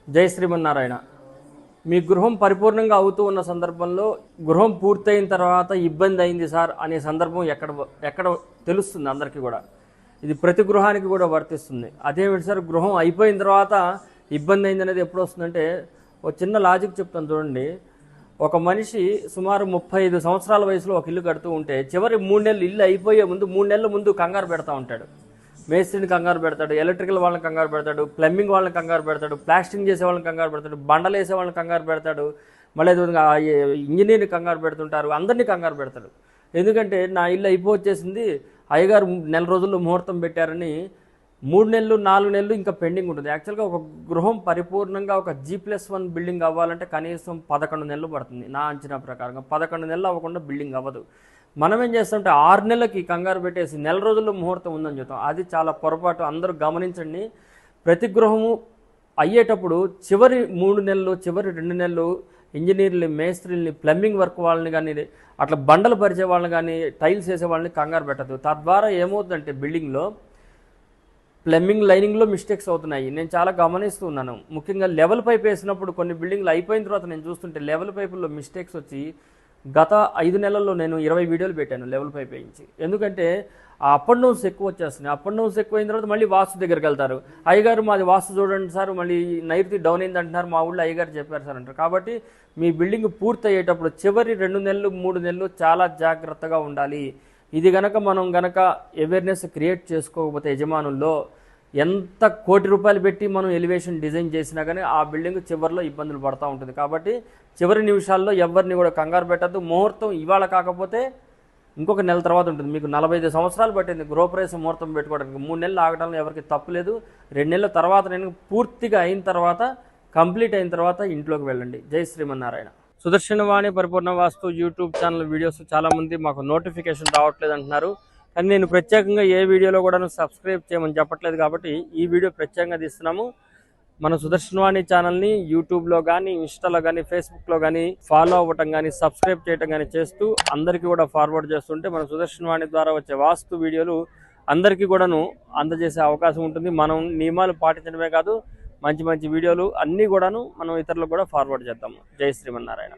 జై శ్రీమన్నారాయణ. మీ గృహం పరిపూర్ణంగా అవుతూ ఉన్న సందర్భంలో గృహం పూర్తయిన తర్వాత ఇబ్బంది అయింది సార్ అనే సందర్భం ఎక్కడ తెలుస్తుంది అందరికీ కూడా. ఇది ప్రతి గృహానికి కూడా వర్తిస్తుంది. అదేమిటి సార్ గృహం అయిపోయిన తర్వాత ఇబ్బంది అయింది అనేది ఎప్పుడు వస్తుందంటే, ఒక చిన్న లాజిక్ చెప్తాను చూడండి. ఒక మనిషి సుమారు 35 సంవత్సరాల వయసులో ఒక ఇల్లు కడుతూ ఉంటే చివరి 3 నెలలు ఇల్లు అయిపోయే ముందు 3 నెలల ముందు కంగారు పెడతా ఉంటాడు. మేస్త్రిని కంగారు పెడతాడు, ఎలక్ట్రికల్ వాళ్ళని కంగారు పెడతాడు, ప్లంబింగ్ వాళ్ళని కంగారు పెడతాడు, ప్లాస్టింగ్ చేసే వాళ్ళని కంగారు పెడతాడు, బండలు వేసే వాళ్ళని కంగారు పెడతాడు, మళ్ళీ ఇంజనీర్ని కంగారు పెడుతుంటారు, అందరినీ కంగారు పెడతాడు. ఎందుకంటే నా ఇల్లు అయిపోవచ్చేసింది, అయ్యగారు నెల రోజుల్లో ముహూర్తం పెట్టారని 3 నెలలు 4 నెలలు ఇంకా పెండింగ్ ఉంటుంది. యాక్చువల్గా ఒక గృహం పరిపూర్ణంగా ఒక G+1 బిల్డింగ్ అవ్వాలంటే కనీసం 11 నెలలు పడుతుంది. నా అంచనా ప్రకారంగా 11 నెలలు అవ్వకుండా బిల్డింగ్ అవ్వదు. మనం ఏం చేస్తామంటే 6 నెలలకి కంగారు పెట్టేసి నెల రోజుల్లో ముహూర్తం ఉందని చెప్తాం. అది చాలా పొరపాటు. అందరూ గమనించండి. ప్రతి గృహము అయ్యేటప్పుడు చివరి 3 నెలలు చివరి 2 నెలలు ఇంజనీర్ని, మేస్త్రీల్ని, ప్లంబింగ్ వర్క్ వాళ్ళని కానీ, అట్లా బండలు పరిచే వాళ్ళని కానీ, టైల్స్ వేసే వాళ్ళని కంగారు పెట్టదు. తద్వారా ఏమవుతుందంటే బిల్డింగ్లో ప్లంబింగ్ లైనింగ్లో మిస్టేక్స్ అవుతున్నాయి. నేను చాలా గమనిస్తూ ఉన్నాను. ముఖ్యంగా లెవెల్ పైప్ వేసినప్పుడు కొన్ని బిల్డింగ్లు అయిపోయిన తర్వాత నేను చూస్తుంటే లెవెల్ పైపుల్లో మిస్టేక్స్ వచ్చి గత 5 నెలల్లో నేను 20 వీడియోలు పెట్టాను లెవెల్ పైప్ వేయించి. ఎందుకంటే ఆ అప్ అండ్ డౌన్స్ ఎక్కువ వచ్చేస్తున్నాయి. అప్ అండ్ డౌన్స్ ఎక్కువ అయిన తర్వాత మళ్ళీ వాస్తు దగ్గరికి వెళ్తారు. అయ్యగారు మాది వాస్తు చూడండి సార్, మళ్ళీ నైరుతి డౌన్ అయింది అంటున్నారు, మా ఊళ్ళో అయ్యగారు చెప్పారు సార్ అంటారు. కాబట్టి మీ బిల్డింగ్ పూర్తి అయ్యేటప్పుడు చివరి 2 నెలలు 3 నెలలు చాలా జాగ్రత్తగా ఉండాలి. ఇది మనం అవేర్నెస్ క్రియేట్ చేసుకోకపోతే యజమానుల్లో ఎంత కోటి రూపాయలు పెట్టి మనం ఎలివేషన్ డిజైన్ చేసినా కానీ ఆ బిల్డింగ్ చివరిలో ఇబ్బందులు పడుతూ ఉంటుంది. కాబట్టి చివరి నిమిషాల్లో ఎవరిని కూడా కంగారు పెట్టద్దు. ముహూర్తం ఇవాళ కాకపోతే ఇంకొక నెల తర్వాత ఉంటుంది. మీకు 45 సంవత్సరాలు పట్టింది గృహప్రవేశం ముహూర్తం పెట్టుకోవడానికి. 3 నెలలు ఆగడంలో ఎవరికి తప్పు లేదు. 2 నెలల తర్వాత నేను పూర్తిగా అయిన తర్వాత కంప్లీట్ అయిన తర్వాత ఇంట్లోకి వెళ్ళండి. జై శ్రీమన్నారాయణ. సుదర్శనవాణి పరిపూర్ణ వాస్తు యూట్యూబ్ ఛానల్ వీడియోస్ చాలామంది మాకు నోటిఫికేషన్ రావట్లేదు అంటున్నారు. కానీ నేను ప్రత్యేకంగా ఏ వీడియోలో కూడా సబ్స్క్రైబ్ చేయమని చెప్పట్లేదు కాబట్టి ఈ వీడియో ప్రత్యేకంగా తీస్తున్నాము. మన సుదర్శనవాణి ఛానల్ని యూట్యూబ్లో కానీ, ఇన్స్టాలో కానీ, ఫేస్బుక్లో కానీ ఫాలో అవ్వటం కానీ, సబ్స్క్రైబ్ చేయటం కానీ చేస్తూ అందరికీ కూడా ఫార్వర్డ్ చేస్తుంటే మన సుదర్శనవాణి ద్వారా వచ్చే వాస్తు వీడియోలు అందరికీ కూడాను అందజేసే అవకాశం ఉంటుంది. మనం నియమాలు పాటించడమే కాదు, మంచి మంచి వీడియోలు అన్నీ కూడాను మనం ఇతరులకు కూడా ఫార్వర్డ్ చేద్దాము. జై శ్రీమన్నారాయణ.